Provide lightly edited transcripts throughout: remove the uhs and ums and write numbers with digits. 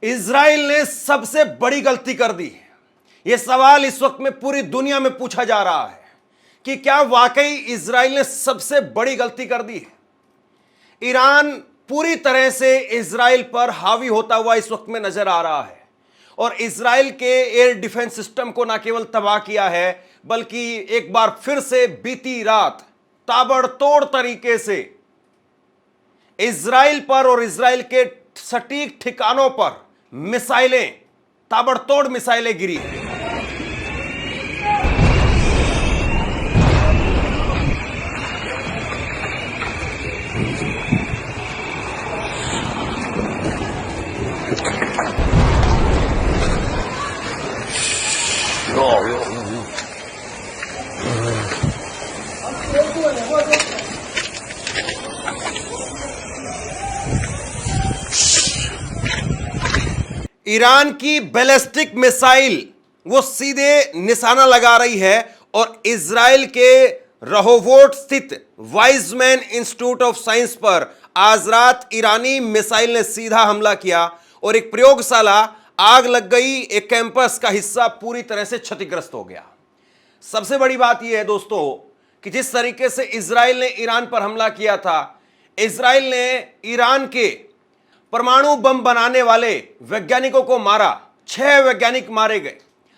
Israel ने सबसे बड़ी गलती कर दी। यह सवाल इस वक्त में पूरी दुनिया में पूछा जा रहा है कि क्या वाकई इजराइल ने सबसे बड़ी गलती कर दी है। ईरान पूरी तरह से इजराइल पर हावी होता हुआ इस वक्त में नजर आ रहा है और इजराइल के एयर डिफेंस सिस्टम को न केवल तबाह किया है बल्कि एक बार फिर से बीती रात ताबड़तोड़ तरीके से इजराइल पर और इजराइल के सटीक ठिकानों पर मिसाइलें, ताबड़तोड़ मिसाइलें गिरी। ईरान की बैलिस्टिक मिसाइल वो सीधे निशाना लगा रही है और इजराइल के रहोवोट स्थित वाइजमैन इंस्टीट्यूट ऑफ साइंस पर आज रात ईरानी मिसाइल ने सीधा हमला किया और एक प्रयोगशाला आग लग गई। एक कैंपस का हिस्सा पूरी तरह से क्षतिग्रस्त हो गया। सबसे बड़ी बात यह है दोस्तों कि जिस तरीके से इजराइल ने ईरान पर हमला किया था, इजराइल ने ईरान के परमाणु बम बनाने वाले वैज्ञानिकों को मारा। 6 वैज्ञानिक मारे गए,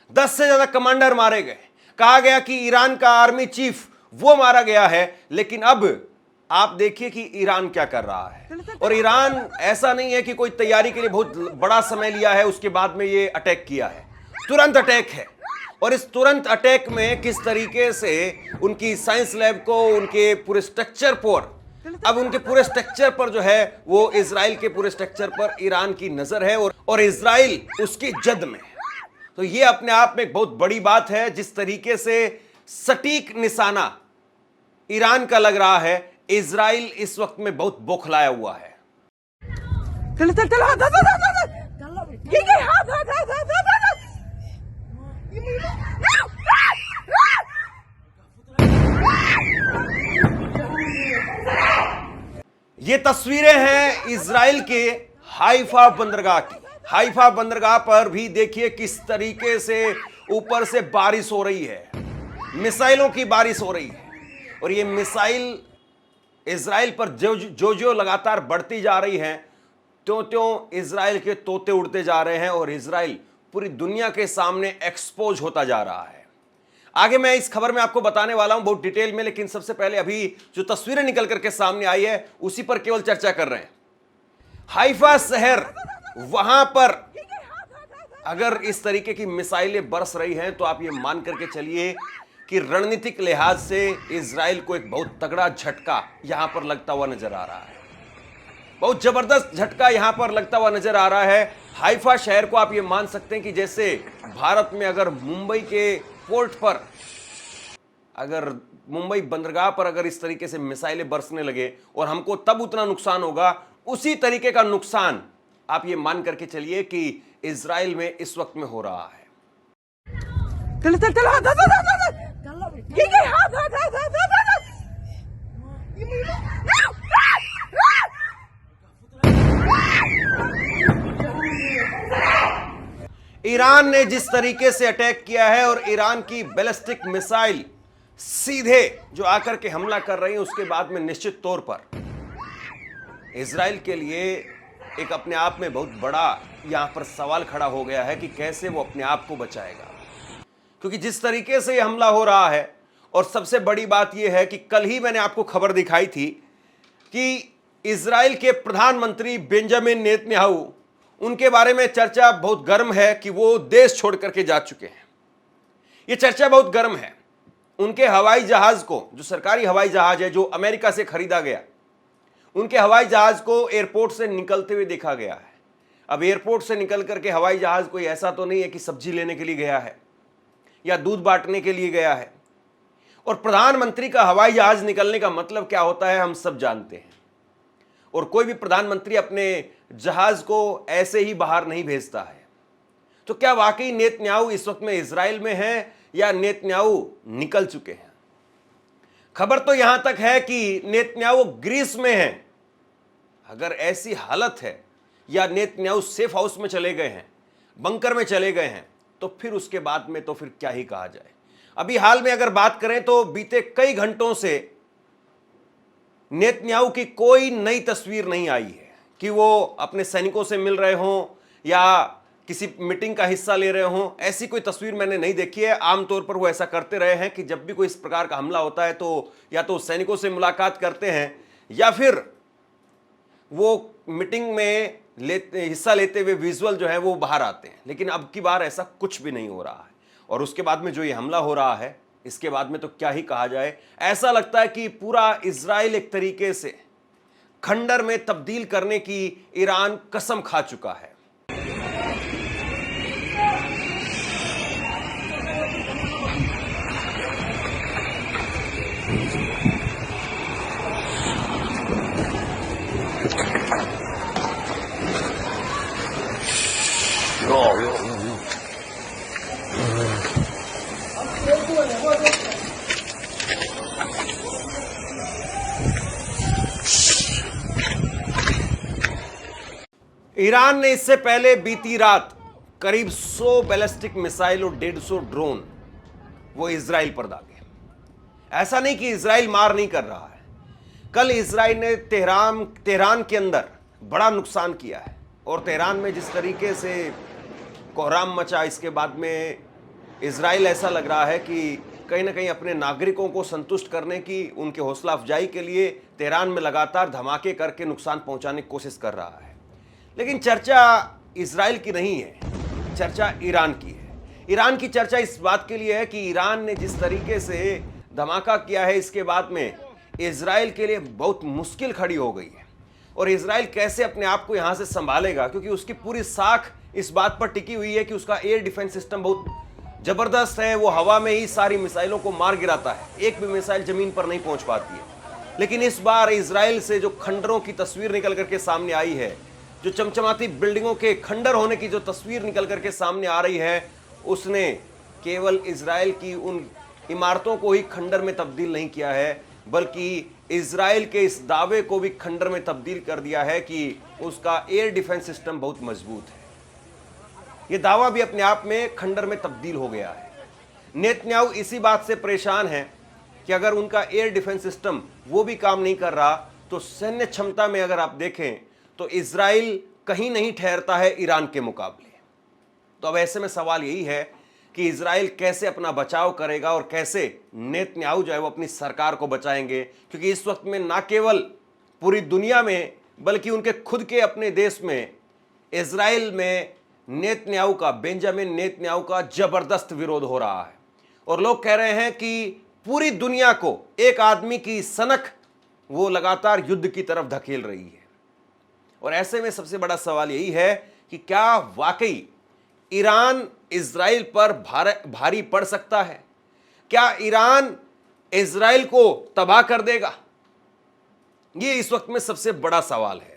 10 से ज्यादा कमांडर मारे गए। कहा गया कि ईरान का आर्मी चीफ वो मारा गया है। लेकिन अब आप देखिए कि ईरान क्या कर रहा है। और ईरान ऐसा नहीं है कि कोई तैयारी के लिए बहुत बड़ा समय लिया है उसके बाद में ये अटैक किया है। तुरंत अटैक है और इस तुरंत अटैक में किस तरीके से उनकी साइंस लैब को, उनके पूरे स्ट्रक्चर पर, अब उनके पूरे स्ट्रक्चर पर जो है वो इजराइल के पूरे स्ट्रक्चर पर ईरान की नजर है और इजराइल उसकी जद में। तो ये अपने आप में एक बहुत बड़ी बात है। जिस तरीके से सटीक निशाना ईरान का लग रहा है, इजराइल इस वक्त में बहुत बौखलाया हुआ है। ये तस्वीरें हैं इजराइल के हाइफा बंदरगाह की। हाइफा बंदरगाह पर भी देखिए किस तरीके से ऊपर से बारिश हो रही है, मिसाइलों की बारिश हो रही है। और ये मिसाइल इजराइल पर जो लगातार बढ़ती जा रही हैं, त्यों इजराइल के तोते उड़ते जा रहे हैं और इजराइल पूरी दुनिया के सामने एक्सपोज होता जा रहा है। आगे मैं इस खबर में आपको बताने वाला हूं बहुत डिटेल में, लेकिन सबसे पहले अभी जो तस्वीरें निकल करके सामने आई है उसी पर केवल चर्चा कर रहे हैं। हाइफा शहर, वहां पर अगर इस तरीके की मिसाइलें बरस रही हैं तो आप ये मान करके चलिए कि रणनीतिक लिहाज से इजराइल को एक बहुत तगड़ा झटका यहां पर लगता हुआ नजर आ रहा है। बहुत जबरदस्त झटका यहां पर लगता हुआ नजर आ रहा है। हाइफा शहर को आप ये मान सकते हैं कि जैसे भारत में अगर मुंबई के पोर्ट पर, अगर मुंबई बंदरगाह पर अगर इस तरीके से मिसाइलें बरसने लगे और हमको तब उतना नुकसान होगा, उसी तरीके का नुकसान आप ये मान करके चलिए कि इजराइल में इस वक्त में हो रहा है। ईरान ने जिस तरीके से अटैक किया है और ईरान की बैलिस्टिक मिसाइल सीधे जो आकर के हमला कर रही है, उसके बाद में निश्चित तौर पर इजराइल के लिए एक अपने आप में बहुत बड़ा यहां पर सवाल खड़ा हो गया है कि कैसे वो अपने आप को बचाएगा। क्योंकि जिस तरीके से यह हमला हो रहा है, और सबसे बड़ी बात यह है कि कल ही मैंने आपको खबर दिखाई थी कि इजराइल के प्रधानमंत्री बेंजामिन नेतन्याहू, उनके बारे में चर्चा बहुत गर्म है कि वो देश छोड़ करके जा चुके हैं। ये चर्चा बहुत गर्म है। उनके हवाई जहाज को, जो सरकारी हवाई जहाज है जो अमेरिका से खरीदा गया, उनके हवाई जहाज को एयरपोर्ट से निकलते हुए देखा गया है। अब एयरपोर्ट से निकल करके हवाई जहाज कोई ऐसा तो नहीं है कि सब्जी लेने के लिए गया है या दूध बांटने के लिए गया है। और प्रधानमंत्री का हवाई जहाज निकलने का मतलब क्या होता है हम सब जानते हैं। और कोई भी प्रधानमंत्री अपने जहाज को ऐसे ही बाहर नहीं भेजता है। तो क्या वाकई नेतन्याहू इस वक्त में इजराइल में है या नेतन्याहू निकल चुके हैं? खबर तो यहां तक है कि नेतन्याहू ग्रीस में हैं। अगर ऐसी हालत है या नेतन्याहू सेफ हाउस में चले गए हैं, बंकर में चले गए हैं, तो फिर उसके बाद में तो फिर क्या ही कहा जाए। अभी हाल में अगर बात करें तो बीते कई घंटों से नेतन्याहू की कोई नई तस्वीर नहीं आई है कि वो अपने सैनिकों से मिल रहे हों या किसी मीटिंग का हिस्सा ले रहे हों। ऐसी कोई तस्वीर मैंने नहीं देखी है। आमतौर पर वो ऐसा करते रहे हैं कि जब भी कोई इस प्रकार का हमला होता है तो या तो सैनिकों से मुलाकात करते हैं या फिर वो मीटिंग में हिस्सा लेते हुए विजुअल जो है वो बाहर आते हैं। लेकिन अब की बार ऐसा कुछ भी नहीं हो रहा है। और उसके बाद में जो ये हमला हो रहा है, इसके बाद में तो क्या ही कहा जाए। ऐसा लगता है कि पूरा इजराइल एक तरीके से खंडर में तब्दील करने की ईरान कसम खा चुका है। ईरान ने इससे पहले बीती रात करीब 100 बैलिस्टिक मिसाइल और 150 ड्रोन वो इजराइल पर दागे। ऐसा नहीं कि इजराइल मार नहीं कर रहा है। कल इजराइल ने तेहरान के अंदर बड़ा नुकसान किया है। और तेहरान में जिस तरीके से कोहराम मचा, इसके बाद में इजराइल ऐसा लग रहा है कि कहीं ना कहीं अपने नागरिकों को संतुष्ट करने की, उनके हौसला अफजाई के लिए तेहरान में लगातार धमाके करके नुकसान पहुंचाने की कोशिश कर रहा है। लेकिन चर्चा इजराइल की नहीं है, चर्चा ईरान की है। ईरान की चर्चा इस बात के लिए है कि ईरान ने जिस तरीके से धमाका किया है, इसके बाद में इजराइल के लिए बहुत मुश्किल खड़ी हो गई है। और इजराइल कैसे अपने आप को यहां से संभालेगा, क्योंकि उसकी पूरी साख इस बात पर टिकी हुई है कि उसका एयर डिफेंस सिस्टम बहुत जबरदस्त है। वो हवा में ही सारी मिसाइलों को मार गिराता है, एक भी मिसाइल जमीन पर नहीं पहुंच पाती है। लेकिन इस बार इजराइल से जो खंडरों की तस्वीर निकल करके सामने आई है, जो चमचमाती बिल्डिंगों के खंडर होने की जो तस्वीर निकल करके सामने आ रही है, उसने केवल इजराइल की उन इमारतों को ही खंडर में तब्दील नहीं किया है, बल्कि इजराइल के इस दावे को भी खंडर में तब्दील कर दिया है कि उसका एयर डिफेंस सिस्टम बहुत मजबूत है। यह दावा भी अपने आप में खंडर में तब्दील हो गया है। नेतन्याहू इसी बात से परेशान है कि अगर उनका एयर डिफेंस सिस्टम वो भी काम नहीं कर रहा, तो सैन्य क्षमता में अगर आप देखें तो इजराइल कहीं नहीं ठहरता है ईरान के मुकाबले। तो अब ऐसे में सवाल यही है कि इजराइल कैसे अपना बचाव करेगा और कैसे नेतन्याहू जो है वो अपनी सरकार को बचाएंगे। क्योंकि इस वक्त में ना केवल पूरी दुनिया में बल्कि उनके खुद के अपने देश में, इजराइल में नेतन्याहू का, बेंजामिन नेतन्याहू का जबरदस्त विरोध हो रहा है। और लोग कह रहे हैं कि पूरी दुनिया को एक आदमी की सनक वो लगातार युद्ध की तरफ धकेल रही है। और ऐसे में सबसे बड़ा सवाल यही है कि क्या वाकई ईरान इजराइल पर भारी पड़ सकता है? क्या ईरान इजराइल को तबाह कर देगा? यह इस वक्त में सबसे बड़ा सवाल है।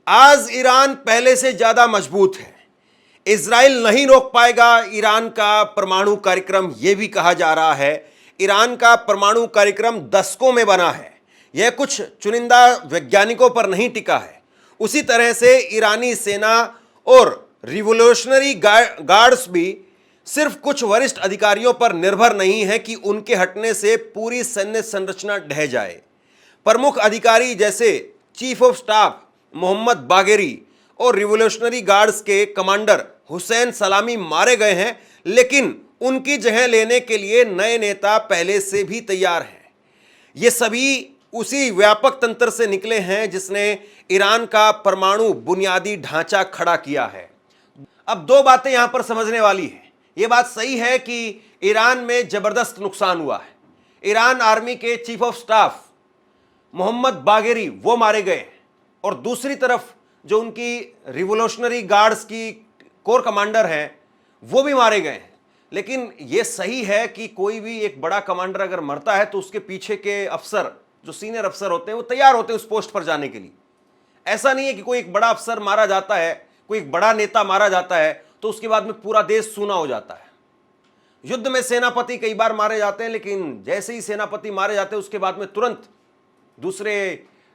आज ईरान पहले से ज्यादा मजबूत है। इजराइल नहीं रोक पाएगा ईरान का परमाणु कार्यक्रम, यह भी कहा जा रहा है। ईरान का परमाणु कार्यक्रम दशकों में बना है, यह कुछ चुनिंदा वैज्ञानिकों पर नहीं टिका है। उसी तरह से ईरानी सेना और रिवोल्यूशनरी गार्ड्स भी सिर्फ कुछ वरिष्ठ अधिकारियों पर निर्भर नहीं है कि उनके हटने से पूरी सैन्य संरचना ढह जाए। प्रमुख अधिकारी जैसे chief of staff Mohammad Bagheri और रिवोल्यूशनरी गार्ड्स के कमांडर हुसैन सलामी मारे गए हैं, लेकिन उनकी जगह लेने के लिए नए नेता पहले से भी तैयार हैं। ये सभी उसी व्यापक तंत्र से निकले हैं जिसने ईरान का परमाणु बुनियादी ढांचा खड़ा किया है। अब दो बातें यहां पर समझने वाली है। यह बात सही है कि ईरान में जबरदस्त नुकसान हुआ है। ईरान आर्मी के chief of staff Mohammad Bagheri वो मारे गए, और दूसरी तरफ जो उनकी रिवोल्यूशनरी गार्ड्स की कोर कमांडर हैं वो भी मारे गए हैं। लेकिन यह सही है कि कोई भी एक बड़ा कमांडर अगर मरता है तो उसके पीछे के अफसर, जो सीनियर अफसर होते हैं, वो तैयार होते हैं उस पोस्ट पर जाने के लिए। ऐसा नहीं है कि कोई एक बड़ा अफसर मारा जाता है, कोई एक बड़ा नेता मारा जाता है तो उसके बाद में पूरा देश सूना हो जाता है। युद्ध में सेनापति कई बार मारे जाते हैं, लेकिन जैसे ही सेनापति मारे जाते हैं उसके बाद में तुरंत दूसरे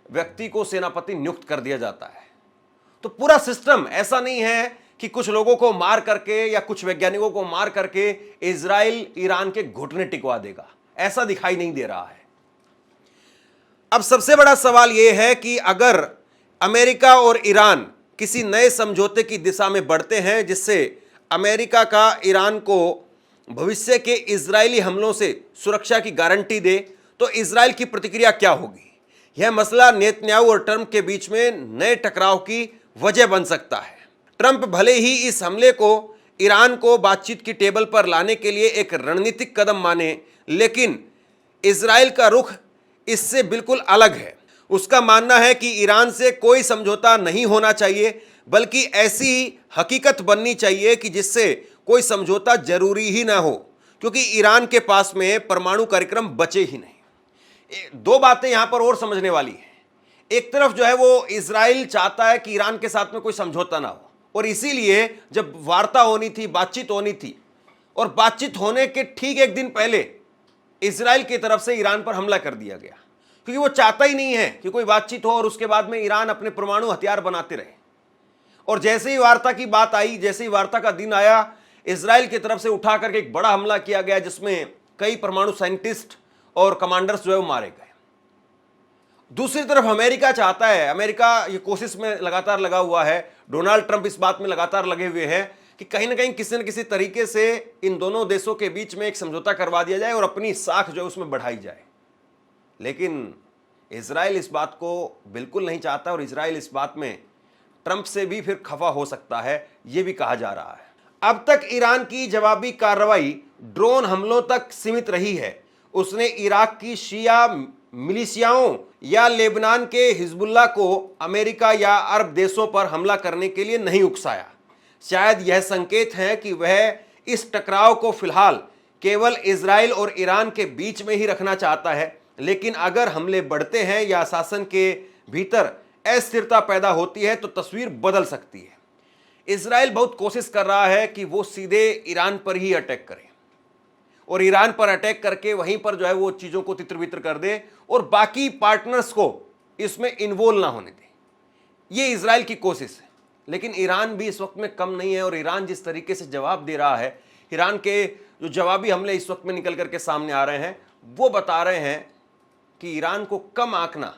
व्यक्ति को सेनापति नियुक्त कर दिया जाता है। तो पूरा सिस्टम ऐसा नहीं है कि कुछ लोगों को मार करके या कुछ वैज्ञानिकों को मार करके इजराइल ईरान के घुटने टिकवा देगा, ऐसा दिखाई नहीं दे रहा है। अब सबसे बड़ा सवाल यह है कि अगर अमेरिका और ईरान किसी नए समझौते की दिशा में बढ़ते हैं जिससे अमेरिका का ईरान को भविष्य के इजरायली हमलों से सुरक्षा की गारंटी दे, तो इजराइल की प्रतिक्रिया क्या होगी? यह मसला नेतन्याहू और ट्रंप के बीच में नए टकराव की वजह बन सकता है। ट्रंप भले ही इस हमले को ईरान को बातचीत की टेबल पर लाने के लिए एक रणनीतिक कदम माने, लेकिन इजराइल का रुख इससे बिल्कुल अलग है। उसका मानना है कि ईरान से कोई समझौता नहीं होना चाहिए, बल्कि ऐसी हकीकत बननी चाहिए कि जिससे कोई समझौता जरूरी ही ना हो, क्योंकि ईरान के पास में परमाणु कार्यक्रम बचे ही नहीं। दो बातें यहां पर और समझने वाली है। एक तरफ जो है वो इजराइल चाहता है कि ईरान के साथ में कोई समझौता ना हो, और इसीलिए जब वार्ता होनी थी, बातचीत होनी थी, और बातचीत होने के ठीक एक दिन पहले इजराइल की तरफ से ईरान पर हमला कर दिया गया, क्योंकि वो चाहता ही नहीं है कि कोई बातचीत हो और उसके बाद में ईरान अपने परमाणु हथियार बनाते रहे। और जैसे ही वार्ता की बात आई, जैसे ही वार्ता का दिन आया, इजराइल की तरफ से उठा करके एक बड़ा हमला किया गया जिसमें कई परमाणु साइंटिस्ट और कमांडर्स जो है वो मारे गए। दूसरी तरफ अमेरिका चाहता है, अमेरिका ये कोशिश में लगातार लगा हुआ है, डोनाल्ड ट्रंप इस बात में लगातार लगे हुए हैं कि कहीं ना कहीं किसी न किसी तरीके से इन दोनों देशों के बीच में एक समझौता करवा दिया जाए और अपनी साख जो है उसमें बढ़ाई जाए। लेकिन इजराइल इस बात को बिल्कुल नहीं चाहता, और इजराइल इस बात में ट्रंप से भी फिर खफा हो सकता है, यह भी कहा जा रहा है। अब तक ईरान की जवाबी कार्रवाई ड्रोन हमलों तक सीमित रही है। उसने इराक की शिया मिलिशियाओं या लेबनान के हिजबुल्लाह को अमेरिका या अरब देशों पर हमला करने के लिए नहीं उकसाया। शायद यह संकेत है कि वह इस टकराव को फिलहाल केवल इजराइल और ईरान के बीच में ही रखना चाहता है, लेकिन अगर हमले बढ़ते हैं या शासन के भीतर अस्थिरता पैदा होती है तो तस्वीर बदल सकती है। इजराइल बहुत कोशिश कर रहा है कि वो सीधे ईरान पर ही अटैक करे, और ईरान पर अटैक करके वहीं पर जो है वो चीज़ों को तितर बितर कर दे और बाकी पार्टनर्स को इसमें इन्वॉल्व ना होने दे। ये इजराइल की कोशिश है। लेकिन ईरान भी इस वक्त में कम नहीं है, और ईरान जिस तरीके से जवाब दे रहा है, ईरान के जो जवाबी हमले इस वक्त में निकल करके सामने आ रहे हैं, वो बता रहे हैं कि ईरान को कम आंकना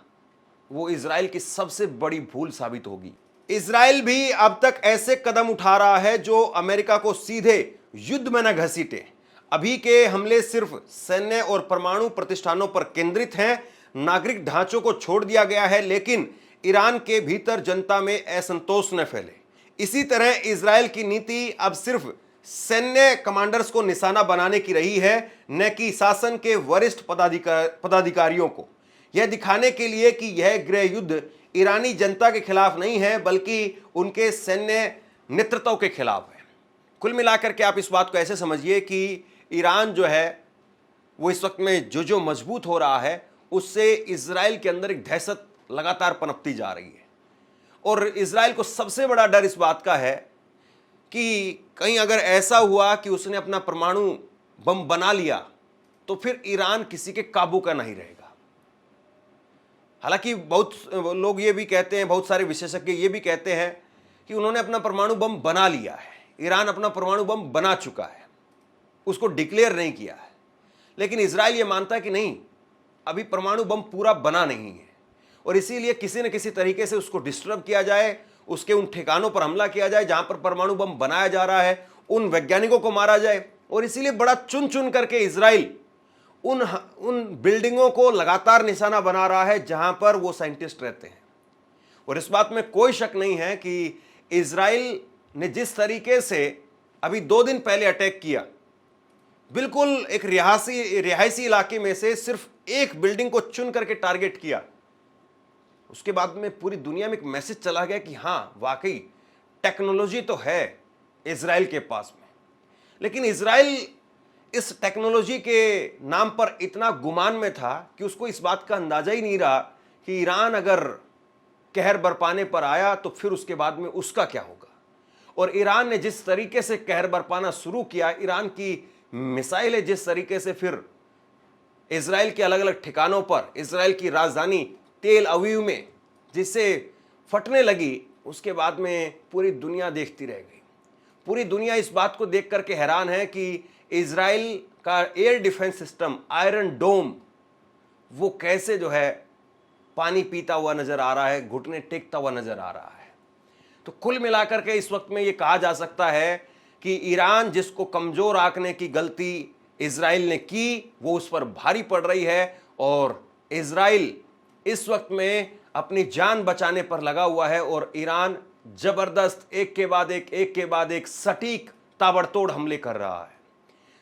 वो इजराइल की सबसे बड़ी भूल साबित होगी। इजराइल भी अब तक ऐसे कदम उठा रहा है जो अमेरिका को सीधे युद्ध में न घसीटे। अभी के हमले सिर्फ सैन्य और परमाणु प्रतिष्ठानों पर केंद्रित हैं, नागरिक ढांचों को छोड़ दिया गया है, लेकिन ईरान के भीतर जनता में असंतोष न फैले। इसी तरह इजराइल की नीति अब सिर्फ सैन्य कमांडर्स को निशाना बनाने की रही है, न कि शासन के वरिष्ठ पदाधिकारियों को, यह दिखाने के लिए कि यह गृह युद्ध ईरानी जनता के खिलाफ नहीं है बल्कि उनके सैन्य नेतृत्व के खिलाफ है। कुल मिलाकर के आप इस बात को ऐसे समझिए कि ईरान जो है वो इस वक्त में जो मजबूत हो रहा है, उससे इजराइल के अंदर एक दहशत लगातार पनपती जा रही है। और इजराइल को सबसे बड़ा डर इस बात का है कि कहीं अगर ऐसा हुआ कि उसने अपना परमाणु बम बना लिया तो फिर ईरान किसी के काबू का नहीं रहेगा। हालांकि बहुत लोग ये भी कहते हैं, बहुत सारे विशेषज्ञ ये भी कहते हैं कि उन्होंने अपना परमाणु बम बना लिया है, ईरान अपना परमाणु बम बना चुका है, उसको डिक्लेयर नहीं किया है। लेकिन इजराइल ये मानता है कि नहीं, अभी परमाणु बम पूरा बना नहीं है, और इसीलिए किसी न किसी तरीके से उसको डिस्टर्ब किया जाए, उसके उन ठिकानों पर हमला किया जाए जहां पर परमाणु बम बनाया जा रहा है, उन वैज्ञानिकों को मारा जाए। और इसीलिए बड़ा चुन चुन करके इजराइल उन बिल्डिंगों को लगातार निशाना बना रहा है जहां पर वो साइंटिस्ट रहते हैं। और इस बात में कोई शक नहीं है कि इजराइल ने जिस तरीके से अभी 2 दिन पहले अटैक किया, बिल्कुल एक रिहायशी इलाके में से सिर्फ एक बिल्डिंग को चुन करके टारगेट किया, उसके बाद में पूरी दुनिया में एक मैसेज चला गया कि हां वाकई टेक्नोलॉजी तो है इजराइल के पास में। लेकिन इजराइल इस टेक्नोलॉजी के नाम पर इतना गुमान में था कि उसको इस बात का अंदाजा ही नहीं रहा कि ईरान अगर कहर बरपाने पर आया तो फिर उसके बाद में उसका क्या होगा। और ईरान ने जिस तरीके से कहर बरपाना शुरू किया, ईरान की मिसाइलें जिस तरीके से फिर इजराइल के अलग अलग ठिकानों पर, इजराइल की राजधानी तेल अवीव में जिससे फटने लगी, उसके बाद में पूरी दुनिया देखती रह गई। पूरी दुनिया इस बात को देख करके हैरान है कि इजराइल का एयर डिफेंस सिस्टम आयरन डोम वो कैसे जो है पानी पीता हुआ नजर आ रहा है, घुटने टेकता हुआ नजर आ रहा है। तो कुल मिलाकर के इस वक्त में ये कहा जा सकता है कि ईरान जिसको कमजोर आंकने की गलती इजराइल ने की, वो उस पर भारी पड़ रही है और इजराइल इस वक्त में अपनी जान बचाने पर लगा हुआ है और ईरान जबरदस्त एक के बाद एक सटीक ताबड़तोड़ हमले कर रहा है।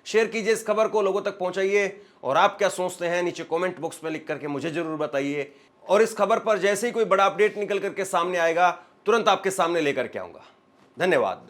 शेयर कीजिए इस खबर को, लोगों तक पहुंचाइए और आप क्या सोचते हैं नीचे कमेंट बॉक्स में लिख करके मुझे जरूर बताइए। और इस खबर पर जैसे ही कोई बड़ा अपडेट निकल करके सामने आएगा तुरंत आपके सामने लेकर के आऊंगा। धन्यवाद।